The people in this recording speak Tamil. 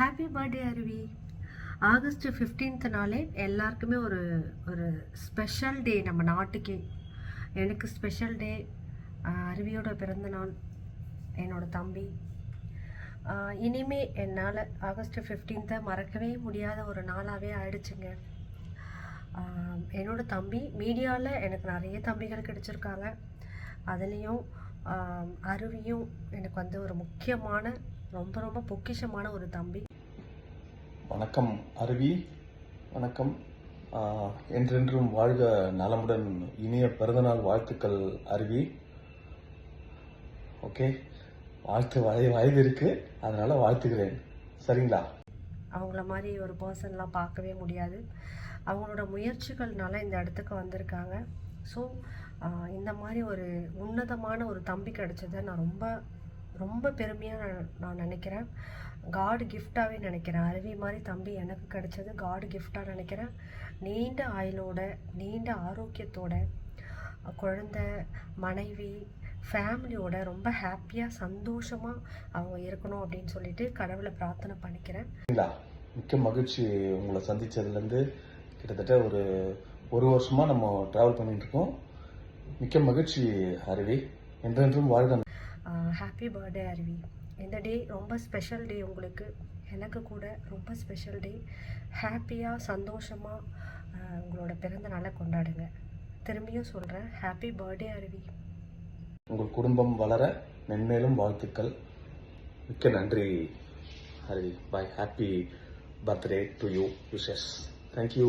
ஹாப்பி பர்த்டே அருவி. ஆகஸ்ட் 15th நாளே எல்லாருக்குமே ஒரு ஒரு ஸ்பெஷல் டே நம்ம நாட்டுக்கே. எனக்கு ஸ்பெஷல் டே. அருவியோட பிறந்த நாள், என்னோட தம்பி. இனிமே என்னால் ஆகஸ்ட் 15th மறக்கவே முடியாத ஒரு நாளாகவே ஆயிடுச்சுங்க. என்னோட தம்பி மீடியாவில் எனக்கு நிறைய தம்பிகள் கிடைச்சிருக்காங்க. அதுலேயும் அருவியும் எனக்கு வந்து ஒரு முக்கியமான, ரொம்ப ரொம்ப பொக்கிஷமான ஒரு தம்பி. வணக்கம் அருவி, வணக்கம். என்றென்றும் வாழ்க நலமுடன். இனிய பிறந்தநாள் வாழ்த்துக்கள் அருவி. ஓகே, வயது இருக்கு, அதனால வாழ்த்துக்கிறேன். சரிங்களா? அவங்கள மாதிரி ஒரு பர்சன்லாம் பார்க்கவே முடியாது. அவங்களோட முயற்சிகள்னால இந்த இடத்துக்கு வந்திருக்காங்க. ஸோ இந்த மாதிரி ஒரு உன்னதமான ஒரு தம்பி கிடைச்சதை நான் ரொம்ப ரொம்ப பெருமையாக நான் நினைக்கிறேன். காட் கிஃப்டாகவே நினைக்கிறேன். அருவி மாதிரி தம்பி எனக்கு கிடைச்சது காட் கிஃப்டாக நினைக்கிறேன். நீண்ட ஆயுளோட, நீண்ட ஆரோக்கியத்தோட, குழந்தை, மனைவி, ஃபேமிலியோட ரொம்ப ஹாப்பியாக சந்தோஷமாக அவங்க இருக்கணும் அப்படின்னு சொல்லிட்டு கடவுளை பிரார்த்தனை பண்ணிக்கிறேன். மிக்க மகிழ்ச்சி உங்களை சந்தித்ததுலேருந்து. கிட்டத்தட்ட ஒரு வருஷமாக நம்ம ட்ராவல் பண்ணிட்டு இருக்கோம். மிக்க மகிழ்ச்சி அருவி. என்றென்றும் வாழ்க. ஹாப்பி பர்த்டே அருவி. இந்த டே ரொம்ப ஸ்பெஷல் டே உங்களுக்கு, எனக்கு கூட ரொம்ப ஸ்பெஷல் டே. ஹாப்பியாக சந்தோஷமாக உங்களோட பிறந்த நாளை கொண்டாடுங்க. திரும்பியும் சொல்கிறேன், ஹாப்பி பர்த்டே அருவி. உங்கள் குடும்பம் வளர மென்மேலும் வாழ்த்துக்கள். மிக்க நன்றி Aruvi. Bye. Happy birthday to you. Wishes. Thank you.